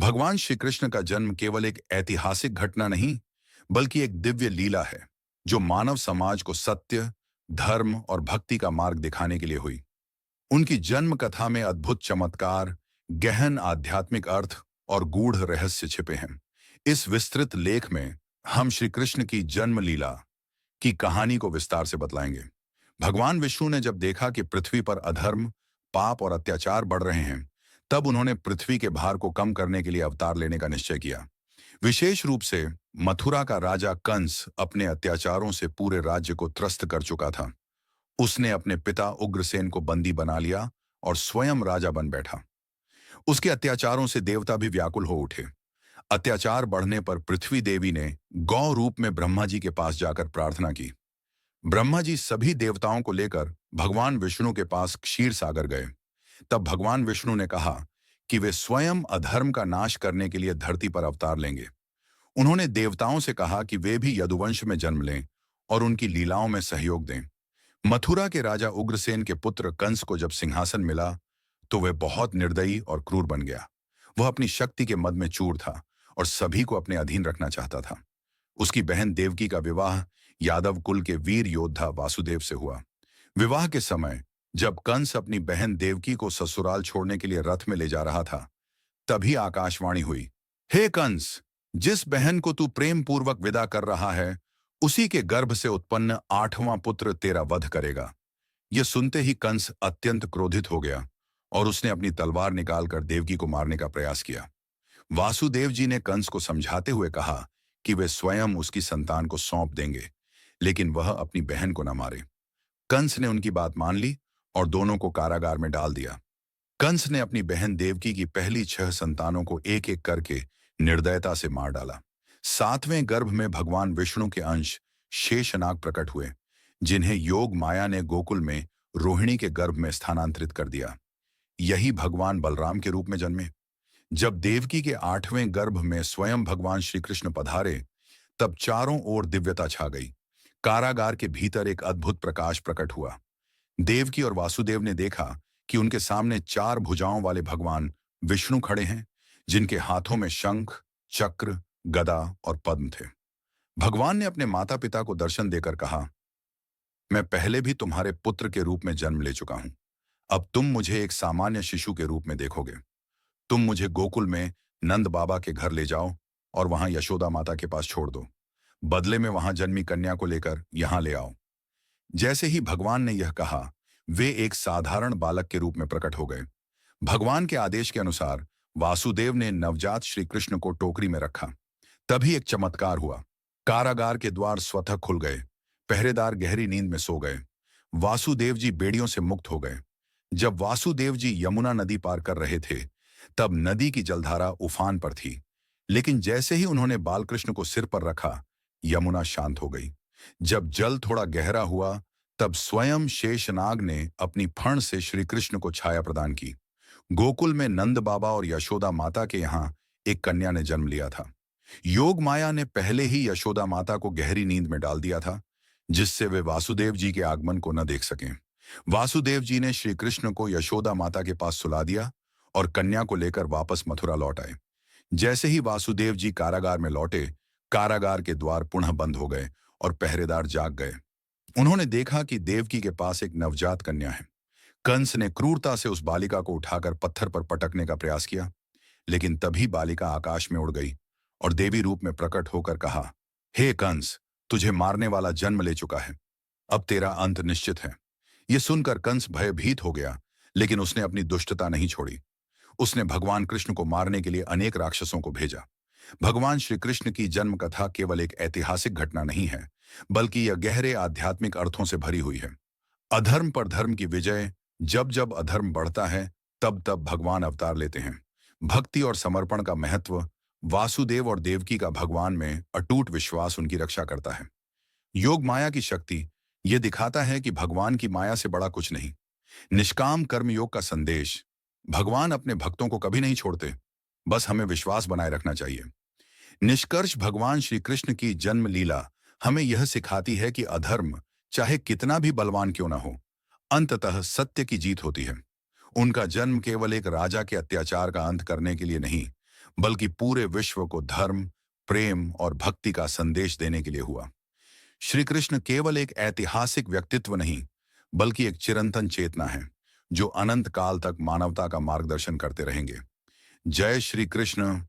भगवान श्री कृष्ण का जन्म केवल एक ऐतिहासिक घटना नहीं, बल्कि एक दिव्य लीला है, जो मानव समाज को सत्य, धर्म और भक्ति का मार्ग दिखाने के लिए हुई। उनकी जन्म कथा में अद्भुत चमत्कार, गहन आध्यात्मिक अर्थ और गूढ़ रहस्य छिपे हैं। इस विस्तृत लेख में हम श्री कृष्ण की जन्म लीला की कहानी को विस्तार से बतलाएंगे। भगवान विष्णु ने जब देखा कि पृथ्वी पर अधर्म, पाप और अत्याचार बढ़ रहे हैं, तब उन्होंने पृथ्वी के भार को कम करने के लिए अवतार लेने का निश्चय किया। विशेष रूप से मथुरा का राजा कंस अपने अत्याचारों से पूरे राज्य को त्रस्त कर चुका था। उसने अपने पिता उग्रसेन को बंदी बना लिया और स्वयं राजा बन बैठा। उसके अत्याचारों से देवता भी व्याकुल हो उठे। अत्याचार बढ़ने पर पृथ्वी देवी ने गौ रूप में ब्रह्मा जी के पास जाकर प्रार्थना की। ब्रह्मा जी सभी देवताओं को लेकर भगवान विष्णु के पास क्षीर सागर गए। तब भगवान विष्णु ने कहा कि वे स्वयं अधर्म का नाश करने के लिए धरती पर अवतार लेंगे। उन्होंने देवताओं से कहा कि वे भी यदुवंश में जन्म लें और उनकी लीलाओं में सहयोग दें। मथुरा के राजा उग्रसेन के पुत्र कंस को जब सिंहासन मिला, तो वह बहुत निर्दयी और क्रूर बन गया। वह अपनी शक्ति के मद में चूर था और सभी को अपने अधीन रखना चाहता था। उसकी बहन देवकी का विवाह यादव कुल के वीर योद्धा वासुदेव से हुआ। विवाह के समय जब कंस अपनी बहन देवकी को ससुराल छोड़ने के लिए रथ में ले जा रहा था, तभी आकाशवाणी हुई, हे कंस, जिस बहन को तू प्रेम पूर्वक विदा कर रहा है, उसी के गर्भ से उत्पन्न 8वां पुत्र तेरा वध करेगा। यह सुनते ही कंस अत्यंत क्रोधित हो गया और उसने अपनी तलवार निकालकर देवकी को मारने का प्रयास किया। वासुदेव जी ने कंस को समझाते हुए कहा कि वे स्वयं उसकी संतान को सौंप देंगे, लेकिन वह अपनी बहन को न मारे। कंस ने उनकी बात मान ली और दोनों को कारागार में डाल दिया। कंस ने अपनी बहन देवकी की पहली 6 संतानों को एक एक करके निर्दयता से मार डाला। 7वें गर्भ में भगवान विष्णु के अंश शेषनाग प्रकट हुए, जिन्हें योग माया ने गोकुल में रोहिणी के गर्भ में स्थानांतरित कर दिया। यही भगवान बलराम के रूप में जन्मे। जब देवकी के 8वें गर्भ में स्वयं भगवान श्री कृष्ण पधारे, तब चारों ओर दिव्यता छा गई। कारागार के भीतर एक अद्भुत प्रकाश प्रकट हुआ। देवकी और वासुदेव ने देखा कि उनके सामने 4 भुजाओं वाले भगवान विष्णु खड़े हैं, जिनके हाथों में शंख, चक्र, गदा और पद्म थे। भगवान ने अपने माता पिता को दर्शन देकर कहा, मैं पहले भी तुम्हारे पुत्र के रूप में जन्म ले चुका हूं। अब तुम मुझे एक सामान्य शिशु के रूप में देखोगे। तुम मुझे गोकुल में नंद बाबा के घर ले जाओ और वहां यशोदा माता के पास छोड़ दो। बदले में वहां जन्मी कन्या को लेकर यहां ले आओ। जैसे ही भगवान ने यह कहा, वे एक साधारण बालक के रूप में प्रकट हो गए। भगवान के आदेश के अनुसार वासुदेव ने नवजात श्री कृष्ण को टोकरी में रखा। तभी एक चमत्कार हुआ। कारागार के द्वार स्वतः खुल गए। पहरेदार गहरी नींद में सो गए। वासुदेव जी बेड़ियों से मुक्त हो गए। जब वासुदेव जी यमुना नदी पार कर रहे थे, तब नदी की जलधारा उफान पर थी। लेकिन जैसे ही उन्होंने बालकृष्ण को सिर पर रखा, यमुना शांत हो गई। जब जल थोड़ा गहरा हुआ, तब स्वयं शेषनाग ने अपनी फण से श्री कृष्ण को छाया प्रदान की। गोकुल में नंद बाबा और यशोदा माता के यहाँ एक कन्या ने जन्म लिया था। योग माया ने पहले ही यशोदा माता को गहरी नींद में डाल दिया था, जिससे वे वासुदेव जी के आगमन को न देख सकें। वासुदेव जी ने श्री कृष्ण को यशोदा माता के पास सुला दिया और कन्या को लेकर वापस मथुरा लौट आए। जैसे ही वासुदेव जी कारागार में लौटे, कारागार के द्वार पुनः बंद हो गए और पहरेदार जाग गए। उन्होंने देखा कि देवकी के पास एक नवजात कन्या है। कंस ने क्रूरता से उस बालिका को उठाकर पत्थर पर पटकने का प्रयास किया, लेकिन तभी बालिका आकाश में उड़ गई और देवी रूप में प्रकट होकर कहा, हे कंस, तुझे मारने वाला जन्म ले चुका है। अब तेरा अंत निश्चित है। यह सुनकर कंस भयभीत हो गया, लेकिन उसने अपनी दुष्टता नहीं छोड़ी। उसने भगवान कृष्ण को मारने के लिए अनेक राक्षसों को भेजा। भगवान श्री कृष्ण की जन्म कथा केवल एक ऐतिहासिक घटना नहीं है, बल्कि यह गहरे आध्यात्मिक अर्थों से भरी हुई है। अधर्म पर धर्म की विजय। जब जब अधर्म बढ़ता है, तब तब भगवान अवतार लेते हैं। भक्ति और समर्पण का महत्व। वासुदेव और देवकी का भगवान में अटूट विश्वास उनकी रक्षा करता है। योग माया की शक्ति। यह दिखाता है कि भगवान की माया से बड़ा कुछ नहीं। निष्काम कर्मयोग का संदेश। भगवान अपने भक्तों को कभी नहीं छोड़ते, बस हमें विश्वास बनाए रखना चाहिए। निष्कर्ष, भगवान श्री कृष्ण की जन्म लीला हमें यह सिखाती है कि अधर्म चाहे कितना भी बलवान क्यों ना हो, अंततः सत्य की जीत होती है। उनका जन्म केवल एक राजा के अत्याचार का अंत करने के लिए नहीं, बल्कि पूरे विश्व को धर्म, प्रेम और भक्ति का संदेश देने के लिए हुआ। श्री कृष्ण केवल एक ऐतिहासिक व्यक्तित्व नहीं, बल्कि एक चिरंतन चेतना है, जो अनंत काल तक मानवता का मार्गदर्शन करते रहेंगे। जय श्री कृष्ण।